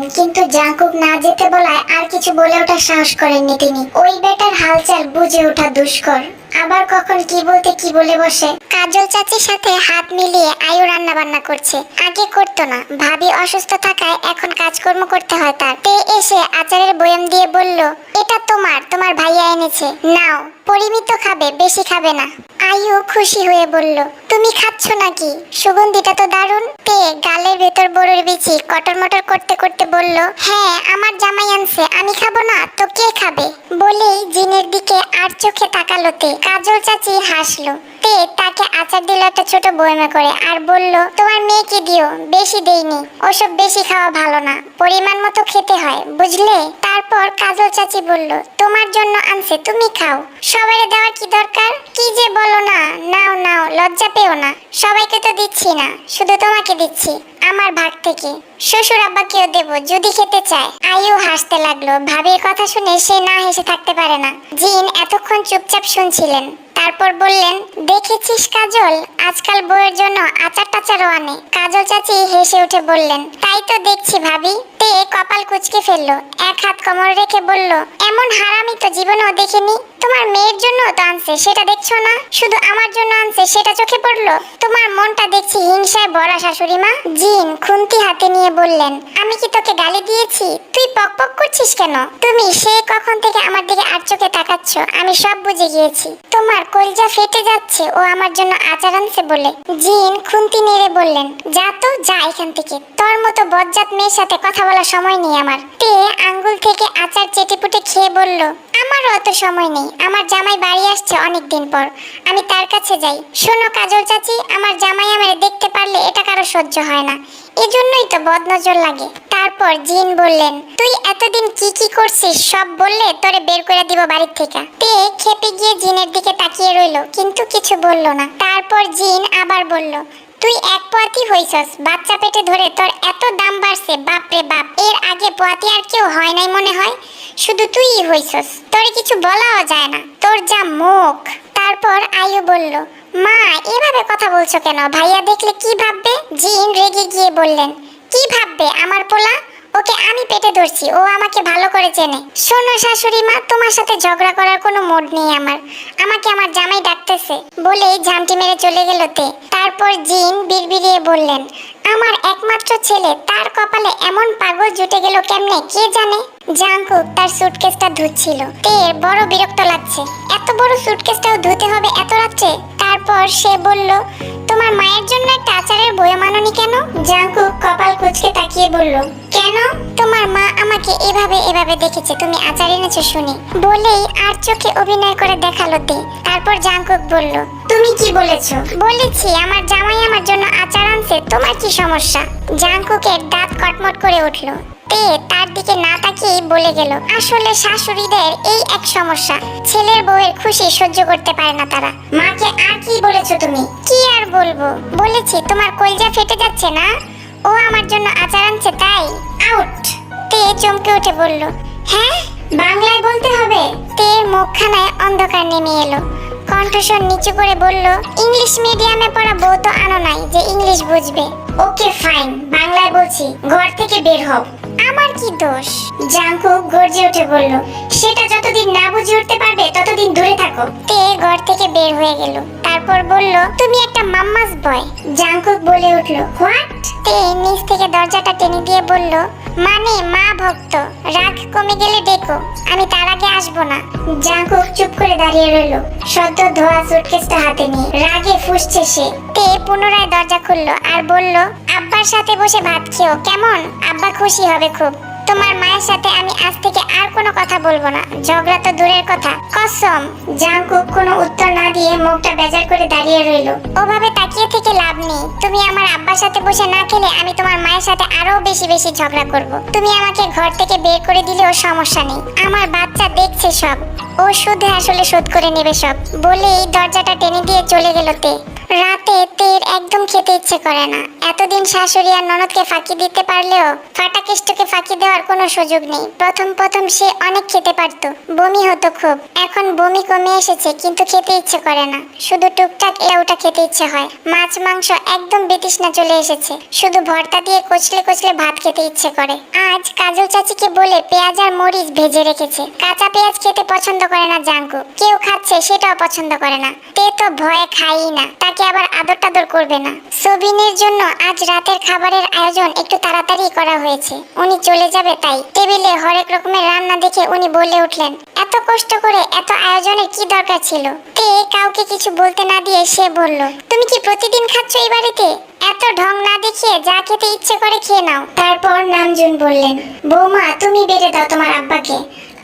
যাবেন, কিন্তু জাঙ্কুক না যেতে বলায় আর কিছু বলে ওঠার সাহস করেননি তিনি। ওই বেটার হালচাল বুঝে ওঠা দুষ্কর, আবার কখন কি বলতে কি বলে বসে। কাজল চাচির সাথে হাত মিলিয়ে আয়ু রান্না বান্না করছে, আগে করতো না। ভাবি অসুস্থ থাকায় এখন কাজকর্ম করতে হয় তার। তে এসে আচারের বয়াম দিয়ে বলল, এটা তোমার ভাইয়া এনেছে, নাও। পরিমিত খাবে, বেশি খাবে না। আয়ু খুশি হয়ে বলল, তুমি খাচ্ছ নাকি? সুগন্ধিটা তো দারুণ। তে গালের ভেতর বড়ুর বিচি কটর মটর করতে করতে বলল, হ্যাঁ আমার জামাই আনছে, আমি খাবো না তো কে খাবে? বলেই জিনের দিকে আর চোখে তাকালো তে। কাজল চাচি হাসলো। তে তাকে আচার দিল একটা ছোট বয়মে করে আর বলল, তোমার মেয়েকে দিও, বেশি দেইনি, ওসব বেশি খাওয়া ভালো না, পরিমাণ মতো খেতে হয়, বুঝলে? তারপর কাজল চাচি বলল, তোমার জন্য আনছে, তুমি খাও, সবাইকে দেওয়ার কি দরকার? কি যে বলো না, নাও নাও, লজ্জা পেও না, সবাইকে তো দিচ্ছি না, শুধু তোমাকে দিচ্ছি আমার ভাগ থেকে। শ্বশুর আব্বাকেও দেবো যদি খেতে চায়। আয়ু হাসতে লাগলো। ভাবির কথা শুনে সে না হেসে থাকতে পারে না। জিন এতক্ষণ চুপচাপ শুনছিলেন, তারপর বললেন, দেখেছিস কাজল, আজকাল বউয়ের জন্য আচার টাচারও আনে। কাজল চাচি হেসে উঠে বললেন, তাই তো দেখছি ভাবি। তে কপাল কুঁচকে ফেললো, এক হাত কোমরে রেখে বলল, এমন হারামি তো জীবনেও দেখিনি। তোমার মেয়ের জন্য তো আনছে, সেটা দেখছো না? শুধু আমার জন্য আনছে, সেটা চোখে পড়লো? তোমার মনটা দেখছি হিংসায় ভরা শাশুড়ি মা। জিন খুন্তি হাতে নিয়ে বললেন, আমি কি তোকে গালি দিয়েছি? তুই পক পক করছিস কেন? তুমি সেই কখন থেকে আমার দিকে আর চোখে তাকাচ্ছ, আমি সব বুঝে গিয়েছি। তোমার কলজা ফেটে যাচ্ছে ও আমার জন্য আচার আনছে বলে। জিন খুন্তি নেড়ে বললেন, যা তো যা এখান থেকে, তোর মতো বজ্জাত মেয়ের সাথে কথা বলার সময় নেই আমার। তে আঙ্গুল থেকে আচার চেটেপুটে খেয়ে বলল, আমারও অত সময় নেই, আমার জামাই বাড়ি আসছে অনেকদিন পর, আমি তার কাছে যাই। শোনো কাজল চাচি, আমার জামাই আমারে দেখতে পারলে এটা কারো সহ্য হয় না, এজন্যই তো বদনজর লাগে। তারপর জিন বললেন, তুই এতদিন কি কি করছিস সব বললে তোরে বের করে দিব বাড়ির থেকে। তে খেপে গিয়ে জিনের দিকে তাকিয়ে রইল, কিন্তু কিছু বলল না। তারপর জিন আবার বলল, তুই এক পোয়াতি হইছস, বাচ্চা পেটে ধরে তোর এত দাম বাড়ছে, বাপ রে বাপ, এর আগে পোয়াতি আর কেউ হয় নাই মনে হয়, শুধু তুইই হইছস, তোরে কিছু বলাও যায় না, তোর যা মুখ। তারপর আয়ু বলল, মা এভাবে কথা বলছো কেন? ভাইয়া দেখলে কি ভাববে? জিন রেগে গিয়ে বললেন, কি ভাববে আমার পোলা? ওকে আমি পেটে ধরছি, ও আমাকে ভালো করে চেনে। শোনো শাশুড়ি মা, তোমার সাথে ঝগড়া করার কোনো মুড নেই আমার, আমাকে আমার জামাই ডাকতেছে। বলেই ঝামটি মেরে চলে গেল তে। তারপর জিন বিড়বিড়িয়ে বললেন, আমার একমাত্র ছেলে, তার কপালে এমন পাগল জুটে গেল কেমনে কে জানে। জাঙ্কুক তার সুটকেসটা ধুচ্ছিল। তের বড় বিরক্ত লাগছে, এত বড় সুটকেসটাও ধুতে হবে এত রাত্রে। তারপর সে বলল, তোমার মায়ের জন্য একটা আচারের বয়াম আনোনি কেন? জাঙ্কুক কপাল কুঁচকে তাকিয়ে বলল, কেন? তোমার মা আমাকে এভাবে দেখেছে তুমি আচার এনেছো শুনি। বলেই আর চোখে অভিনয় করে দেখালো তে। তারপর জাঙ্কুক বলল, তুমি কি বলেছো? বলেছি আমার জামাই আমার জন্য আচার আনছে, তোমার কি সমস্যা? জাঙ্কুকের দাঁত কটমট করে উঠলো। তে তার দিকে না তাকিয়ে বলে গেল, আসলে শাশুড়িদের এই এক সমস্যা, ছেলের বউয়ের খুশি সহ্য করতে পারে না তারা। মাকে আর কি বলেছো তুমি? কি আর বলবো, বলেছি তোমার কলজা ফেটে যাচ্ছে না, ও আমার জন্য আচার আনছে তাই। আউট। তে চমকে উঠে বলল, হ্যাঁ বাংলায় বলতে হবে? তের মুখখানায় অন্ধকার নেমে এলো। কণ্ঠস্বর নিচু করে বলল, ইংলিশ মিডিয়ামে পড়া বউ তো আনো নাই যে ইংলিশ বুঝবে। ওকে ফাইন, বাংলায় বলছি, ঘর থেকে বের হও। আমার কি দোষ? জাঙ্কুক গর্জে উঠে বলল, সেটা যতদিন না বুঝে উঠতে পারবে ততদিন দূরে থাকো। তে ঘর থেকে বের হয়ে গেল। তারপর বলল, তুমি একটা মাম্মাস বয়। জাঙ্কুক বলে উঠল, হোয়াট? তে নিচ থেকে দরজাটা টেনে দিয়ে বলল, মানে মা ভক্ত, রাগ কমে গেলে ডেকো, আমি তার আগে আসবো না। জাঙ্কুক চুপ করে দাঁড়িয়ে রইল, সদ্য ধোয়া সুটকেসটা হাতে নিয়ে। রাগে ফুঁসছে সে। তে পুনরায় দরজা খুললো আর বলল, আব্বার সাথে বসে ভাত খেও কেমন? আব্বা খুশি হবে খুব। তোমার মায়ের সাথে আমি আজ থেকে আর কোনো কথা বলবো না, ঝগড়া তো দূরের কথা, কসম। জাঙ্কুক কোনো উত্তর না দিয়ে মুখটা বেজার করে দাঁড়িয়ে রইল। ওভাবে তাকিয়ে থেকে লাভ নেই, তুমি আমার আব্বার সাথে বসে না খেলে আমি তোমার মায়ের সাথে আরো বেশি বেশি ঝগড়া করব। তুমি আমাকে ঘর থেকে বের করে দিলেও সমস্যা নেই, আমার বাচ্চা দেখছে সব, ও সুদে আসলে শোধ করে নেবে সব। বলেই দরজাটা টেনে দিয়ে চলে গেল তে। রাতে তের একদম খেতে ইচ্ছে করে না। এতদিন শাশুড়ি আর ননদকে ফাঁকি দিতে পারলেও ফাটাকেষ্টকে ফাঁকি দেওয়ার কোনো সুযোগ নেই। প্রথম প্রথম সে অনেক খেতে পারতো, বমি হতো খুব। এখন বমি কমে এসেছে কিন্তু খেতে ইচ্ছে করে না, শুধু টুকটাক ওটা খেতে ইচ্ছে হয়। মাছ মাংস একদম বেতৃষ্ণা চলে এসেছে, শুধু ভর্তা দিয়ে কচলে কচলে ভাত খেতে ইচ্ছে করে। আজ কাজল চাচিকে বলে পেঁয়াজ আর মরিচ ভেজে রেখেছে। কাঁচা পেঁয়াজ খেতে পছন্দ করে না জাঙ্কু, কেউ খাচ্ছে সেটাও পছন্দ করে না। তে তো ভয়ে খাই না, তাকে আবার আদর টাদর করবে না। সবিনের জন্য আজ রাতের খাবারের আয়োজন একটু তাড়াতাড়ি করা হয়েছে, উনি চলে যাবে তাই। টেবিলে হরেক রকমের রান্না দেখে উনি বলে উঠলেন, এত কষ্ট করে এত আয়োজনের কি দরকার ছিল? তে কাউকে কিছু বলতে না দিয়ে সে বলল, তুমি কি প্রতিদিন খাচ্ছ এই বাড়িতে? এত ঢং না দেখিয়ে যা খেতে ইচ্ছে করে খেয়ে নাও। তারপর নামজুন বললেন, বৌমা তুমি বেড়ে দাও তোমার আব্বাকে।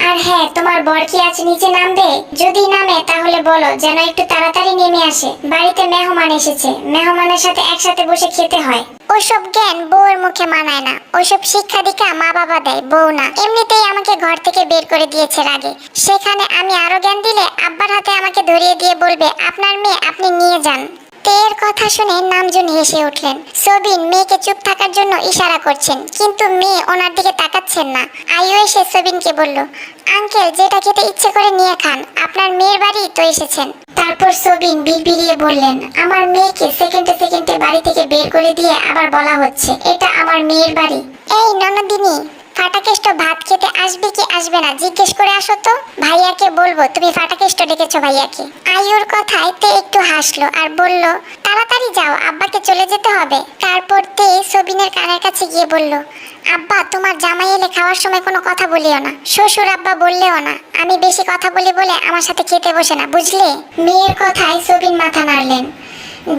আর হ্যাঁ, তোমার বর কি আজ নিচে নামবে? যদি নামে তাহলে বলো যেন একটু তাড়াতাড়ি নেমে আসে, বাড়িতে মেহমান এসেছে, মেহমানের সাথে একসাথে বসে খেতে হয়। ওসব জ্ঞান বউয়ের মুখে মানায় না, ওসব শিক্ষা দীক্ষা মা বাবা দেয়, বউ না। এমনিতেই আমাকে ঘর থেকে বের করে দিয়েছে রাগে, সেখানে আমি আরো জ্ঞান দিলে আব্বার হাতে আমাকে ধরিয়ে দিয়ে বলবে আপনার মেয়ে আপনি নিয়ে যান। তের কথা শুনে নামজুন হেসে উঠলেন। সবিন মেয়েকে চুপ থাকার জন্য ইশারা করছেন, কিন্তু মেয়ে ওনার দিকে তাকাচ্ছেন না। আয়ু এসে সবিনকে বলল, আঙ্কেল যেটা খেতে ইচ্ছে করে নিয়ে খান, আপনার মেয়ের বাড়ি তো এসেছেন। তারপর সবিন বিড়বিড়িয়ে বললেন, আমার মেয়েকে সেকেন্ডে সেকেন্ডে বাড়ি থেকে বের করে দিয়ে আবার বলা হচ্ছে এটা আমার মেয়ের বাড়ি। এই ননদিনী, ফাটাকেষ্ট ভাত খেতে আসবে কি আসবে না জিজ্ঞেস করে আসো তো, ভাইয়াকে বলবো তুমি ফাটাকেষ্ট ডেকেছো ভাইয়াকে। আয়ুর কথায় তে একটু হাসলো আর বলল, তাড়াতাড়ি যাও, আব্বাকে চলে যেতে হবে। তারপর তে সবিনের কানের কাছে গিয়ে বলল, আব্বা তোমার জামাই এলে খাওয়ার সময় কোনো কথা বলিও না, শ্বশুর আব্বা বললেও না। আমি বেশি কথা বলি বলে আমার সাথে খেতে বসে না, বুঝলে? মেয়ের কথায় সবিন মাথা নাড়লেন।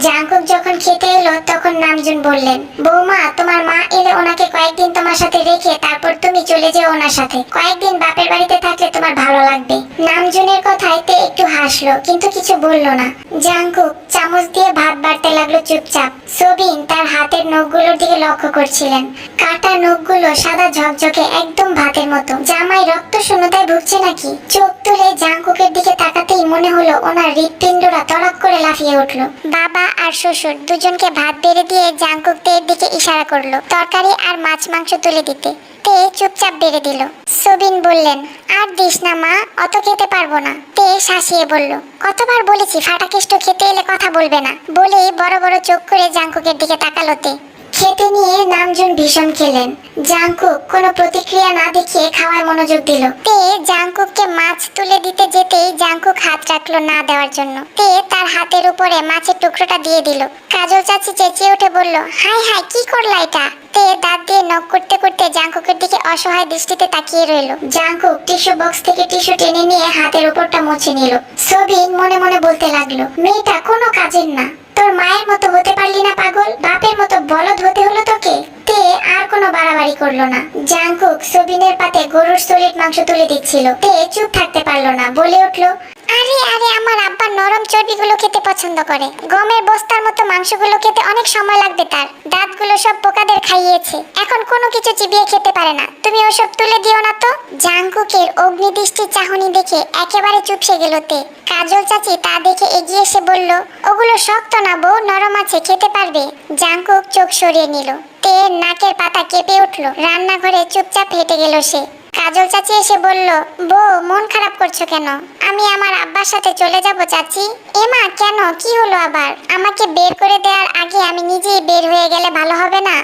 জাঙ্কুক যখন খেতে এলো তখন নামজুন বললেন, বৌমা তোমার মা এলে ওনাকে কয়েকদিন তোমার সাথে রেখে তারপর তুমি চলে যেও ওনার সাথে, কয়েকদিন বাপের বাড়িতে থাকলে তোমার ভালো লাগবে। নামজুনের কথায় তে একটু হাসলো কিন্তু কিছু বললো না। জাঙ্কুক চামচ দিয়ে ভাত বাড়তে লাগলো চুপচাপ। সবিন তার হাতের নখগুলোর দিকে লক্ষ্য করছিলেন, কাটা নখগুলো সাদা ঝকঝকে একদম ভাতের মতো। জামাই রক্ত শূন্যতায় ভুগছে নাকি? চোখ তুলে জাঙ্কুকের দিকে তাকাতেই মনে হলো ওনার হৃৎপিণ্ডরা তড়াক করে লাফিয়ে উঠলো। বাবা আর শ্বশুর দুজনকে ভাত বেড়ে দিয়ে জাঙ্কুক তের দিকে ইশারা করলো তরকারি আর মাছ মাংস তুলে দিতে। তে চুপচাপ বেড়ে দিল। সবিন বললেন, আর দিস না মা, অত খেতে পারবো না। তে শাসিয়ে বলল, কতবার বলেছি ফাটাকেষ্ট খেতে এলে কথা বলবে না, বলেই বড় বড় চোখ করে জাঙ্কুকের দিকে তাকালো তে। খেতে নিয়ে নামজুন ভীষণ খেলেন। জাঙ্কুক কোনো প্রতিক্রিয়া না দেখিয়ে খাওয়ায় মনোযোগ দিল। তে জাঙ্কুককে মাছ তুলে দিতে যেতেই জাঙ্কুক হাত রাখলো না দেওয়ার জন্য। তে তার হাতের উপরে মাছের টুকরোটা দিয়ে দিল। কাজল চাচি চেঁচিয়ে উঠে বলল, হাই হাই কি করলা এটা? তে দাঁত দিয়ে নখ করতে করতে জাঙ্কুকের দিকে অসহায় দৃষ্টিতে তাকিয়ে রইল। জাঙ্কুক টিস্যু বক্স থেকে টিস্যু টেনে নিয়ে হাতের উপরটা মুছে নিল। সবিন মনে মনে বলতে লাগলো, মেয়েটা কোনো কাজের না, তোর মায়ের মতো হতে পারলি না পাগল, বাপের মতো বলদ হতে হলো তোকে। তে আর কোনো বাড়াবাড়ি করলো না। জাঙ্কুক সবিনের পাতে গরুর সলিড মাংস তুলে দিচ্ছিল। তে চুপ থাকতে পারলো না, বলে উঠলো, আরে আরে আমার আব্বা নরম চর্বিগুলো খেতে পছন্দ করে, গমের বস্তার মতো মাংসগুলো খেতে অনেক সময় লাগবে তার, দাঁতগুলো সব পোকাদের খাইয়েছে, এখন কোনো কিছু চিবিয়ে খেতে পারে না, তুমি ওসব তুলে দিও না তো। জাঙ্কুকের অগ্নিদৃষ্টির চাহনি দেখে একেবারে চুপসে গেল তে। কাজল চাচি তা দেখে এগিয়ে এসে বলল, ওগুলো শক্ত না বউ, নরম আছে, খেতে পারবে। জাঙ্কুক চোখ সরিয়ে নিল। তে নাকের পাতা কেঁপে উঠল। রান্নাঘরে চুপচাপ হেঁটে গেল সে। কাজল চাচি এসে বলল, বউ মন খারাপ করছো কেন? আমি আমার আব্বার সাথে চলে যাব চাচি। এমা কেন, কি হলো আবার? আমাকে বের করে দেওয়ার আগে আমি নিজেই বের হয়ে গেলে ভালো হবে না?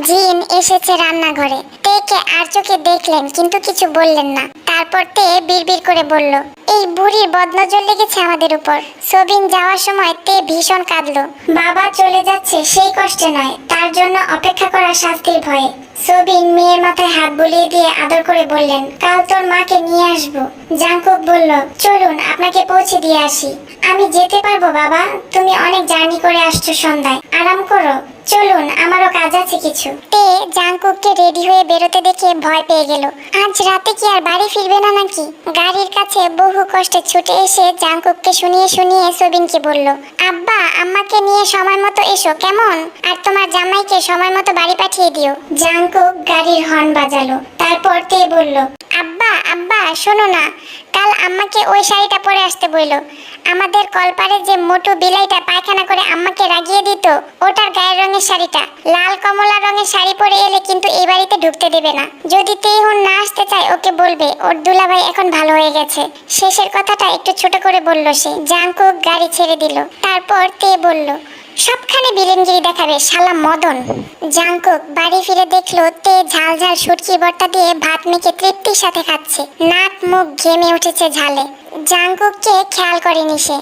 জিন এসেছে রান্নাঘরে। তেকে আর চোখে দেখলেন কিন্তু কিছু বললেন না। তারপর তে বিড়বিড় করে বলল, এই বুড়ির বদনজর লেগেছে আমাদের উপর। সবিন যাওয়ার সময় তে ভীষণ কাঁদলো। বাবা চলে যাচ্ছে সেই কষ্টে নয়, তার জন্য অপেক্ষা করা শাস্তির ভয়ে। সবিন মেয়ের মাথায় হাত বুলিয়ে দিয়ে আদর করে বললেন, কাল তোর মাকে নিয়ে আসবো। জাঙ্কুক বলল, চলুন আপনাকে পৌঁছে দিয়ে আসি। আমি যেতে পারবো বাবা, তুমি অনেক জার্নি করে আসছো সন্ধ্যায়, আরাম করো। চলুন আমারও কাজ আছে কিছু। তে জাঙ্কুককে রেডি হয়ে বেরোতে দেখে ভয় পেয়ে গেল। আজ রাতে কি আর বাড়ি ফিরবে না নাকি? গাড়ির কাছে বহু কষ্টে ছুটে এসে জাঙ্কুককে শুনিয়ে শুনিয়ে সবিনকে বলল, আব্বা আম্মাকে নিয়ে সময় মতো এসো কেমন, আর তোমার জামাইকে সময় মতো বাড়ি পাঠিয়ে দিও। জাঙ্কুক গাড়ির হর্ন বাজালো। তারপর তে বলল, আব্বা আব্বা শোনো না, কাল আম্মাকে ওই শাড়িটা পরে আসতে বইলো। আমাদের কলপারে যে মোটু বিলাইটা পায়খানা করে আম্মাকে রাগিয়ে দিত, ওটার গায়ের রঙের শাড়িটা। লাল কমলা রঙের শাড়ি পরে এলে কিন্তু এই বাড়িতে ঢুকতে দেবে না। যদি তেহুন না আসতে চায় ওকে বলবে ওর দুলাভাই এখন ভালো হয়ে গেছে। শেষের কথাটা একটু ছোট করে বলল সে। জাঙ্কুক গাড়ি ছেড়ে দিল। তারপর তে বলল, সবখানে বিলেনগিরি দেখাবে শালা মদন। জাঙ্কুক বাড়ি ফিরে দেখলো তে ঝাল ঝাল শুটকি ভর্তা দিয়ে ভাত মেখে তৃপ্তির সাথে খাচ্ছে। নাক মুখ ঘেমে উঠেছে ঝালে। জাঙ্কুককে খেয়াল করেনি সে।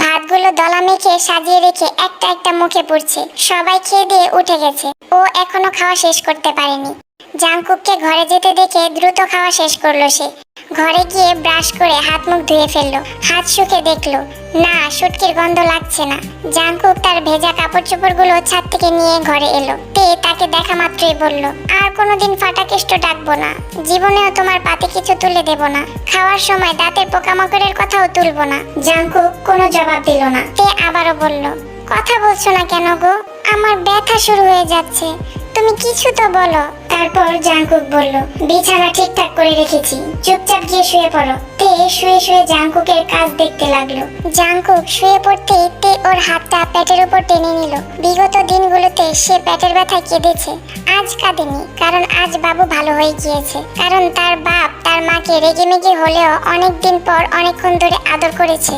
ভাতগুলো দলা মেখে সাজিয়ে রেখে একটা একটা মুখে পড়ছে। সবাই খেয়ে দিয়ে উঠে গেছে, ও এখনো খাওয়া শেষ করতে পারেনি। জাঙ্কুককে ঘরে যেতে দেখে দ্রুত খাওয়া শেষ করলো সে। ঘরে গিয়ে ব্রাশ করে হাত মুখ ধুয়ে ফেললো। হাত শুকে দেখলো না, শুটকির গন্ধ লাগছে না। জাঙ্কুক তার ভেজা কাপড় চোপড়গুলো ছাদ থেকে নিয়ে ঘরে এলো। তে তাকে দেখা মাত্রই বলল, আর কোনোদিন ফাটাকেষ্ট ডাকবো না, জীবনেও তোমার পাতে কিছু তুলে দেব না, খাওয়ার সময় দাঁতের পোকামাকড়ের কথাও তুলবো না। জাঙ্কুক কোনো জবাব দিল না। তে আবারও বলল, কথা বলছো না কেন গো? আমার ব্যথা শুরু হয়ে যাচ্ছে, তুমি কিছু তো বলো। তারপর জাঙ্কুক বলল, বিছানা ঠিকঠাক করে রেখেছি, চুপচাপ গিয়ে শুয়ে পড়ো। তে শুয়ে শুয়ে জাঙ্কুকের কাজ দেখতে লাগলো। জাঙ্কুক শুয়ে পড়তে তে ওর হাতটা পেটের উপর টেনে নিল। বিগত দিনগুলোতে সে পেটের ব্যথায় কেঁদেছে, আজ কাঁদেনি, কারণ আজ বাবু ভালো হয়ে গিয়েছে। কারণ তার বাপ তার মাকে রেগেমেগে হলেও অনেকদিন পর অনেকক্ষণ ধরে আদর করেছে।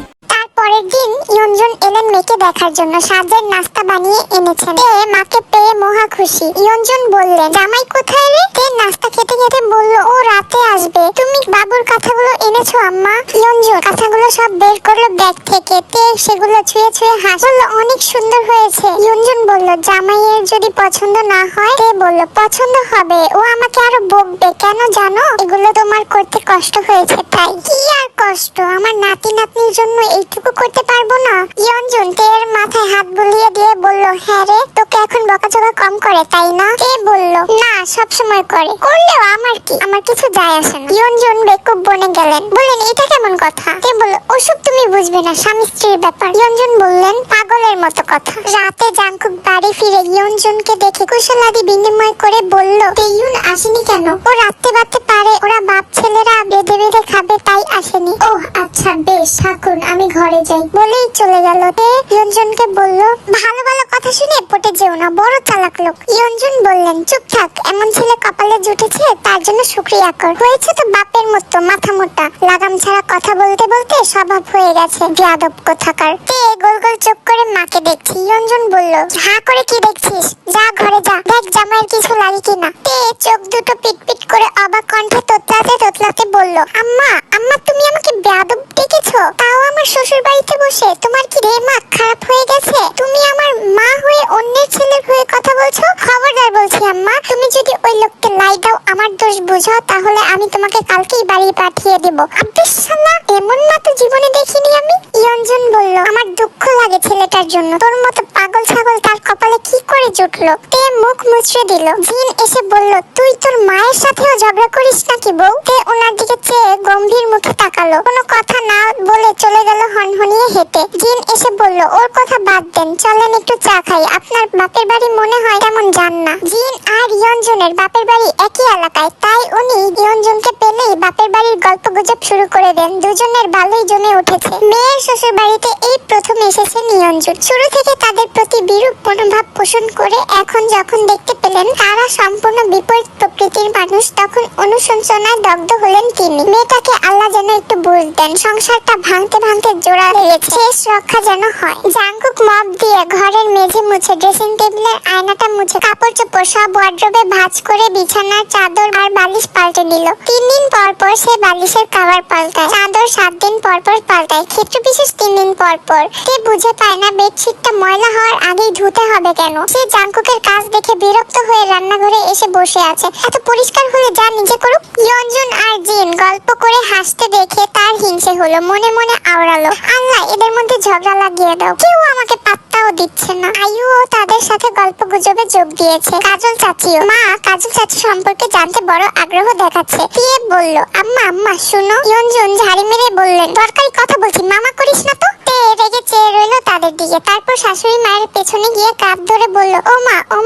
পরের দিন ইয়ঞ্জন এলেন মেয়েকে দেখার জন্য। সাজের নাস্তা বানিয়ে এনেছেন। তে মাকে পেয়ে মহা খুশি। ইয়ঞ্জন বললেন, জামাই কোথায় রে? তে নাস্তা খেতে খেতে বলল, ও রাতে আসবে। তুমি বাবুর কাঁথাগুলো এনেছো আম্মা? ইয়ঞ্জন কাঁথাগুলো সব বের করলো ব্যাগ থেকে। তে সেগুলো ছুঁয়ে ছুঁয়ে হাসলো, অনেক সুন্দর হয়েছে। ইয়ঞ্জন বলল, জামাইয়ের যদি পছন্দ না হয়? তে বলল, পছন্দ হবে, ও আমাকে আরো বকবে। কেন জানো? এগুলো তোমার করতে কষ্ট হয়েছে তাই। কি আর কষ্ট, আমার নাতি নাতনির জন্য এইটুকু করতে পারবো না? ইয়ঞ্জন তের মাথায় হাত বুলিয়ে দিয়ে বলল, হ্যাঁ রে, তোকে এখন বকাঝকা কম করে তাই না? তে বলল, না সব সময় করে, করলেও আমার কি, আমার কিছু যায় আসে না। ইয়ঞ্জন বেকুব বনে গেলেন, বললেন, এটা কেমন কথা? তে বলল, ওসব তুমি বুঝবে না, স্বামী স্ত্রীর ব্যাপার। ইয়ঞ্জন বললেন, পাগলের মতো কথা। রাতে জাঙ্কুক বাড়ি ফিরে ইয়ঞ্জনকে দেখে কুশলাদি বিনিময় করে বলল, তেইউন আসেনি কেন? ও রাতে বাড়তে পারে, ওরা বাপ ছেলেরা বেঁধে বেঁধে খাবে তাই আসেনি। ও আচ্ছা বেশ, থাকুন, আমি ঘরে যাই বলেই চলে গেল। তে ইয়ঞ্জনকে বলল, ভালো ভালো কথা শুনে পটে যেও না, বড় চালাক লোক। ইয়ঞ্জন বললেন, চুপ থাক, এমন ছেলে কপালে জুটেছে তার জন্য শুকরিয়া কর। হয়েছে তো বাপের মতো মাথা মোটা, লাগাম ছাড়া কথা বলতে বলতে স্বভাব হয়ে গেছে, বেয়াদব কোথাকার। তে গোল গোল চোখ করে মাকে দেখছি। ইয়ঞ্জন বলল, হা করে কি দেখছিস? যা ঘরে যা, দেখ জামাইয়ের কিছু লাগে কিনা। তে চোখ দুটো পিটপিট করে অবাক কণ্ঠে তোতলাতে তোতলাতে বলল, আম্মা আম্মা, তুমি আমাকে বেয়াদব ডেকেছো, তাও আমার শ্বশুর বাড়িতে বসে। তোমার কি দিমাগ খারাপ হয়ে গেছে? তুমি আমার মা হয়ে অন্যের ছেলের হয়ে কথা বলছো? খবরদার বলছি আম্মা, তুমি যদি ওই লোককে লাই দাও, আমার দোষ বুঝো, তাহলে আমি তোমাকে কালকেই বাড়ি পাঠিয়ে দেব। আব্বিস শালা, এমন মা তো জীবনে দেখিনি আমি। ইয়ঞ্জন বলল, আমার দুঃখ লাগে ছেলেটার জন্য, তোর মতো পাগল ছাগল তার কপালে কি করে জুটলো। তে মুখ মুছড়ে দিল। জিন এসে বলল, তুই তোর মায়ের সাথেও ঝগড়া করিস নাকি বউ? তে ওনার দিকে চেয়ে গম্ভীর মুখে তাকালো, কোনো কথা না বলে চলে গেল হনহনিয়ে হেঁটে। জিন এসে বলল, ওর কথা বাদ দেন, চলেন একটু চা খাই, আপনার বাপের বাড়ি মনে হয় তেমন যান না। জিন আর ইয়ঞ্জনের বাপের বাড়ি একই এলাকায়, তাই উনি ইয়ঞ্জনকে পেলেই বাপের বাড়ির গল্প গুজব শুরু করে দেন। দুজনের ভালোই জমে উঠেছে। মেয়ের শ্বশুর বাড়িতে এই প্রথম এসেছে নিয়ঞ্জন। শুরু থেকে তাদের প্রতি বিরূপ মনোভাব পোষণ করে এখন যখন দেখতে পেলেন তারা সম্পূর্ণ বিপরীত প্রকৃতির মানুষ, তখন অনুশোচনায় দগ্ধ হলেন তিনি। মেয়েটাকে আল্লাহ যেন একটু বুঝ দেন, সংসারটা ভাঙতে ভাঙতে জোড়া লেগেছে, শেষ রক্ষা যেন হয়। জাঙ্কুক মপ দিয়ে ঘরের মেঝে মুছে, ড্রেসিং টেবিলের আয়নাটা মুছে, কাপড় চোপড় সব ওয়ার্ড্রোবে ভাঁজ করে বিছানার চাদর আর বালিশ পাল্টে দিল। 3 দিন পর পর সে বালিশের কভার পাল্টায়, চাদর 7 দিন পর পর পাল্টায়, ক্ষেত্র বিশেষ 3 দিন পর পর। সে বুঝে পায় না বেডশিটটা ময়লা হওয়ার আগেই ধুতে হবে কেন। সে জাঙ্কুকের কাজ দেখে বিরক্ত হয়ে রান্নাঘরে এসে বসে আছে। এত পরিষ্কার হলে যা নিজে করুক। ইয়ঞ্জন আর জিন গল্প করে হাসতে দেখে তার হিংসে হলো, মনে মনে আওড়ালো, আল্লাহ এদের মধ্যে ঝগড়া লাগিয়ে দাও, কেউ আমাকে পাত্তাও দিচ্ছে না। আয়ুও তাদের সাথে গল্প গুজবে যোগ দিয়েছে। কাজল চাচিও। মা কাজল চাচি সম্পর্কে জানতে বড় আগ্রহ দেখাচ্ছে। পিয়ে বলল, আম্মা আম্মা শুনো। ইয়ঞ্জন ঝাড়ি মেরে বললেন, দরকারি কথা বলছি, মামা করিস না তো। তে রেগে চেয়ে রইল তাদের দিকে। তারপর শাশুড়ি মায়ের পেছনে গিয়ে কাপ ধরে বলল, ও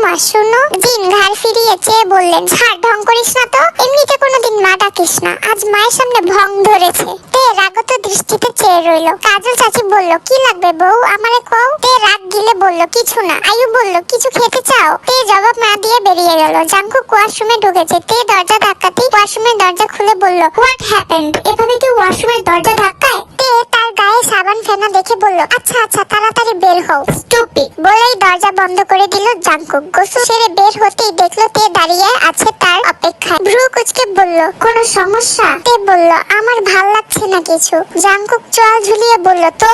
মা শুনো। জিন ঘাড় ফিরিয়ে চেয়ে বললেন, ছাড়, ঢং করিস না তো, এমনিতে কোনোদিন মা ডাকিস না, আজ মায়ের সামনে ভং ধরেছে। তে রাগত দৃষ্টিতে চেয়ে রইল। কাজল চাচি বলল, কি লাগবে বউ, আমারে কও। তে রাগ গিলে বলল, কিছু না। আয়ু বলল, কিছু খেতে চাও? তে জবাব না দিয়ে বেরিয়ে গেল। জাঙ্কুক ওয়াশরুমে ঢুকেছে। তে দরজা ধাক্কাতেই ওয়াশরুমের দরজা খুলে বলল, হোয়াট হ্যাপেন্ড? এভাবে কি ওয়াশরুমের দরজা ধাক্কায়? তে তার গায়ে সাবান ফেনা দেখে বলল, আচ্ছা তাড়াতাড়ি বের হও, স্টুপিড, বলেই দরজা বন্ধ করে দিল জাঙ্কুক। গোসল সেরে বের হতেই দেখলো তে দাঁড়িয়ে আছে তার অপেক্ষায়। ভ্রু কুচকে বলল, কোনো সমস্যা? তে বলল, আমার ভাল লাগছে না কিছু। জাঙ্কুক চোয়াল ঝুলিয়ে বলল, তো?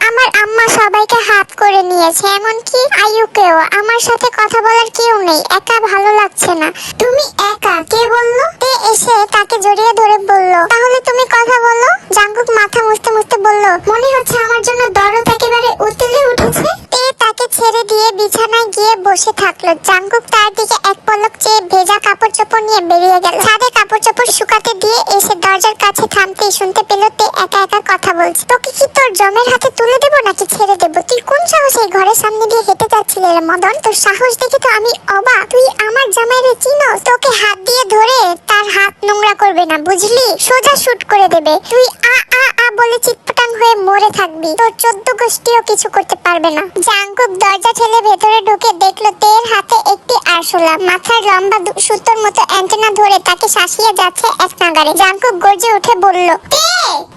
আমার আম্মা সবাইকে হাত করে নিয়েছে, এমনকি আয়ুকেও। আমার সাথে কথা বলার কেউ নেই, একা ভালো লাগছে না। তুমি একা? কে বলল? তে এসে তাকে জড়িয়ে ধরে বলল, তাহলে তুমি কথা বলো। জাঙ্কুক মাথা মুছতে মুছতে বলল, মনে হচ্ছে আমার জন্য দরদ একেবারে উতলে উঠেছে। তে তাকে ছেড়ে দিয়ে বিছানায় গিয়ে বসে থাকলো। জাঙ্কুক তার দিকে এক পলক চেয়ে ভেজা কাপড় চোপড় নিয়ে বেরিয়ে গেল। ছাদে কাপড় চোপড় শুকাতে দিয়ে এসে দরজার কাছে থামতেই শুনতে পেল তে একা একা কথা বলছে। তোকে কি তোর জমের হাতে তুলে দেবো নাকি ছেড়ে দেবো? তুই কোন সাহসে এই ঘরের সামনে দিয়ে হেঁটে যাচ্ছিলি রে মদন? তোর সাহস দেখে তো আমি অবাক। তুই আমার জামাইরে চিনোস? তোকে হাত দিয়ে ধরে তার হাত নোংরা করবে না, বুঝলি? সোজা শুট করে দেবে। তুই আ আ আ বলে চিৎপটাং হয়ে মরে থাকবি। তোর 14 গোষ্ঠীও কিছু করতে পারবে না। জাঙ্কুক দরজা ঠেলে ভেতরে ঢুকে দেখলো তের হাতে একটি আরশোলা, মাথার লম্বা সুতোর মতো অ্যান্টেনা ধরে তাকে শাসিয়ে যাচ্ছে এক নাগারে। জাঙ্কুক গর্জে উঠে বলল, তে!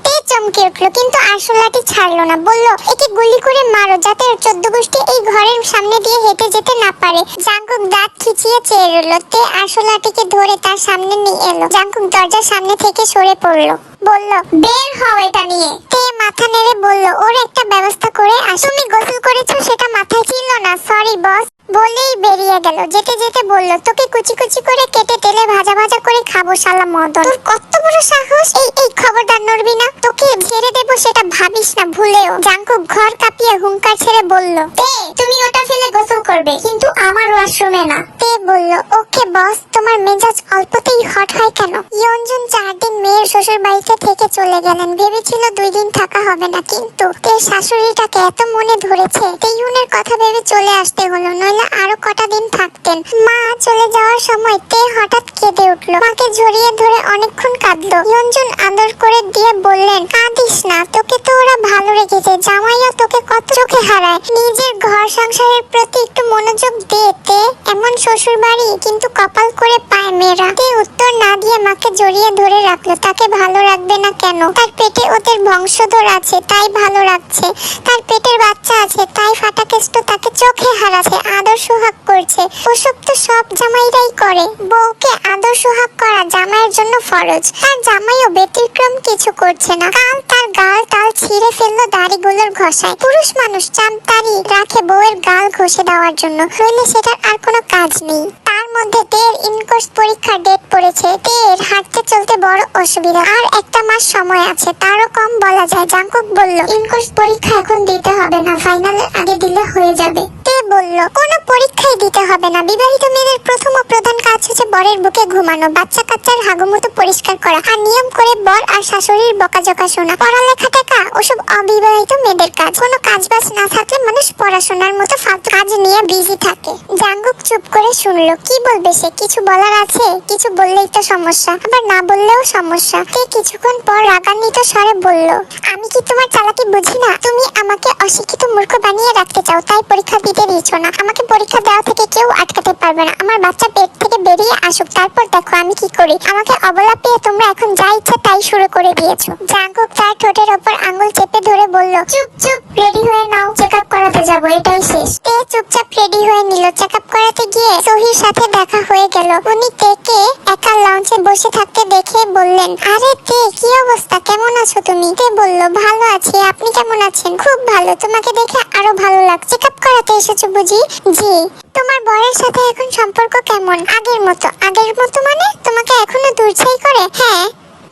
তে চমকে উঠলো, কিন্তু আরশোলাটি ছাড়লো না। বলল, একে গুলি করে মারো, যাতে 14 গোষ্ঠী এই ঘরের সামনে দিয়ে হেঁটে যেতে না পারে। জাঙ্কুক দাঁত খিচিয়ে চেয়ে রইল। তে আরশোলাটিকে ধরে তার সামনে নিয়ে এলো। জাঙ্কুক দরজার সামনে থেকে সরে পড়লো। বলল, বের হও এটা নিয়ে। তে মাথা নেড়ে বলল, ওর একটা ব্যবস্থা করে আস। তুমি গোসল করেছো সেটা মাথায় ছিল না, সরি বস, বলেই বেরিয়ে গেল। যেতে যেতে বলল, তোকে কুচি কুচি করে কেটে তেলে ভাজা ভাজা করে খাবো শালা মদন। তোর কত বড় সাহস! এই খবরদার নড়বি না, তোকে ছেড়ে দেবো সেটা ভাবিস না ভুলেও। জাঙ্কুক ঘর কাঁপিয়ে হুঙ্কার ছেড়ে বলল, তে তুমি ওটা ফেলে গোসল করবে, কিন্তু আমার ওয়াশরুমে না। তে বলল, ওকে বস। তোমার মেজাজ অল্পতেই হট হয় কেন? ইয়ঞ্জন 4 দিন মেয়ের শ্বশুর বাড়িতে থেকে চলে গেলেন। ভেবেছিল 2 দিন থাকা হবে না, কিন্তু তে শাশুড়িটাকে এত মনে ধরেছে, তেইউনের কথা ভেবে চলে আসতে হলো, নইলে আরো কটা দিন থাকতেন। মা চলে যাওয়ার সময় তে হঠাৎ কেঁদে উঠলো। মাকে জড়িয়ে ধরে অনেকক্ষণ কাঁদলো। ইয়ঞ্জন আদর করে দিয়ে বললেন, কাঁদিস না, তোকে তো ওরা ভালো রেখেছে। জামাইয়া তোকে কত চোখে হারায়। নিজের ঘর সংসারের প্রতি একটু মনোযোগ দে তে। এমন শ্বশুর বাড়ি কিন্তু কপাল করে পায় মেয়েরা। তে উত্তর না দিয়ে মাকে জড়িয়ে ধরে রাখলো। তাকে ভালো রাখবে না কেন? তার পেটে ওদের বংশধর আছে, তাই ভালো রাখছে। তার পেটের বাচ্চা আছে, তাই ফাটাকেষ্ট তাকে চোখে হারাচ্ছে, আদর সোহাগ করছে। ওসব তো সব জামাইরাই করে। বউকে আদর সোহাগ করা জামাইয়ের জন্য ফরজ। তার জামাইও ব্যতিক্রম কিছু করছে না। কাল তার গাল টাল ছিঁড়ে ফেললো দাড়িগুলোর ঘষায়। পুরুষ মানুষ চামতারি রাখে বউয়ের গাল ঘষে দেওয়ার জন্য, নইলে সেটার আর কোনো কাজ নেই। তার মধ্যে তের ইনকোর্স পরীক্ষার ডেট পড়েছে। তের হাঁটতে চলতে বড় অসুবিধা। আর একটা মাস সময় আছে, তারও কম বলা যায়। জাঙ্কুক বলল, ইনকোর্স পরীক্ষা এখন দিতে হবে না, ফাইনালের আগে দিলে হয়ে যাবে। তে বলল, কোনো পরীক্ষাই দিতে হবে না। বিবাহিত মেয়েদের প্রথম ও প্রধান কাজ হচ্ছে বরের বুকে ঘুমানো, বাচ্চা কাচ্চার হাগুমুতো পরিষ্কার করা, আর নিয়ম করে বর আর শাশুড়ির বকাঝকা শোনা। পড়ালেখা টেকা ওসব অবিবাহিত মেয়েদের কাজ। কোনো কাজ বাজ না থাকলে মানুষ পড়াশোনার মতো ফালতু কাজ নিয়ে বিজি থাকে। জাঙ্কুক চুপ করে শুনলো। কি বলবে সে? কিছু বলার আছে? কিছু বললেই তো সমস্যা, আবার না বললেও সমস্যা। তে কিছুক্ষণ পর রাগান্বিত স্বরে বলল, আমি কি তোমার চালাকি বুঝি না? তুমি আমাকে অশিক্ষিত মূর্খ বানিয়ে রাখতে চাও, তাই পরীক্ষা দিতে দিচ্ছ না। আমাকে পরীক্ষা দেওয়া থেকে কেউ আটকাতে পারবে না। আমার বাচ্চা পেট থেকে বেরিয়ে আসুক, তারপর দেখো আমি কি করি। আমাকে অবলা পেয়ে তোমরা এখন যা ইচ্ছা তাই শুরু করে দিয়েছো। জাঙ্কুক তার ঠোঁটের ওপর আঙ্গুল চেপে ধরে বলল, চুপ চুপ, রেডি হয়ে নাও, চেকআপ করাতে যাবো, এটাই শেষ। তে চুপচাপ রেডি হয়ে নিল। চেকআপ করাতে গিয়ে সোহির সাথে দেখা হয়ে গেল। উনি তেকে একা লঞ্চে বসে থাকতে দেখে বললেন, আরে তে, কি অবস্থা, কেমন আছো তুমি? তে বলল, ভালো আছি, আপনি কেমন আছেন? খুব ভালো, তোমাকে দেখে আরো ভালো লাগছে। চেকআপ করাতে এসেছো বুঝি? জি। তোমার বরের সাথে এখন সম্পর্ক কেমন? আগের মতো। আগের মতো মানে? তোমাকে এখনো দূরছাই করে? হ্যাঁ,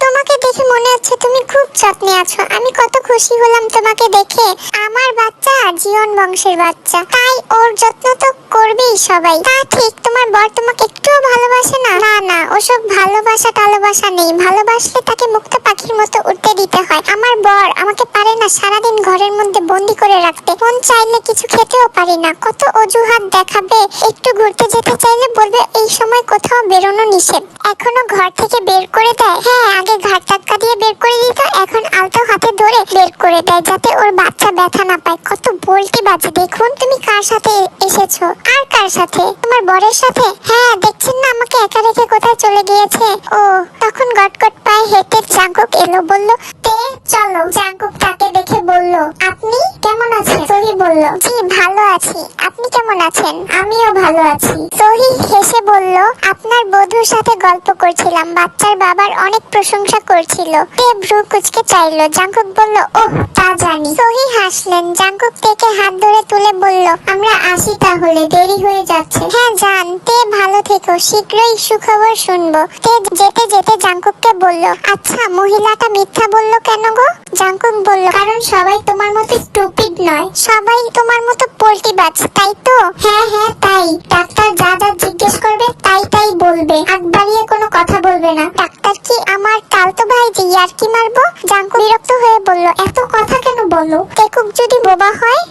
তোমাকে দেখে মনে হচ্ছে তুমি খুব যত্নে আছো। আমি কত খুশি হলাম তোমাকে দেখে। আমার বাচ্চা জীবন বংশের বাচ্চা, তাই ওর যত্ন তো করবেই সবাই। তা ঠিক, তোমার বর তোমাকে একটুও ভালোবাসে না? না না, ওসব ভালোবাসা টালোবাসা নেই। ভালোবাসলে তাকে মুক্ত পাখির মতো উঠতে দিতে হয়। আমার বর আমাকে পারে না সারাদিন ঘরের মধ্যে বন্দি করে রাখতে। মন চাইলে কিছু খেতেও পারি না, কত অজুহাত দেখাবে। একটু ঘুরতে যেতে চাইলে বলবে এই সময় কোথাও বেরোনো নিষেধ। এখনো ঘর থেকে বের করে দেয়। হ্যাঁ, আগে ঘাট ধাক্কা দিয়ে বের করে দিত, এখন আলতো হাতে ধরে বের করে দেয় যাতে ওর বাচ্চা ব্যথা না পায়। কত বলটি বাজে দেখুন। তুমি কার সাথে এসেছো? আর কার সাথে? তোমার বরের সাথে? হ্যাঁ, দেখছেন না আমাকে একা রেখে কোথায় চলে গিয়েছে। ও তখন গটগট পায়ে হেঁটে জাঙ্কুক এলো, বলল তে চলো। জাঙ্কুক তাকে দেখে বলল আপনি কেমন আছেন? সহি বলল জি ভালো আছি, আপনি কেমন আছেন? আমিও ভালো আছি। সহি হেসে বলল আপনার বধূর সাথে গল্প করছিলাম, বাচ্চার বাবার অনেক প্রশংসা করছিল। তে ভ্রু কুচকে চাইলো। জাঙ্কুক বলল ওহ তা জানি। সহি হাসলেন। জাঙ্কুক তেকে হাত ধরে তুলে বলল আমরা আসি তাহলে, দেরি হয়ে যাচ্ছে। হ্যাঁ যান। তে ভালো থেকো, শীঘ্রই সুখবর শুনবো। তে যেতে যেতে জাঙ্কুককে বলল আচ্ছা মহিলাটা মিথ্যা বললো কেন গো? জাঙ্কুক বলল কারণ সবাই তোমার মতো স্টুপিড নয়, সবাই তোমার মতো পোল্টিবাজ, তাই তো? হ্যাঁ হ্যাঁ তাই। ডাক্তার যা যা জিজ্ঞেস করবে তাই তাই বলবে, আগ বাড়িয়ে কোনো কথা বলবে না। ডাক্তার কি আমার তালতো ভাই যে ইয়ার্কি মারবো? জাঙ্কুক বিরক্ত হয়ে বলল এত কথা কেন বলো? টেকুক যদি বোবা হয়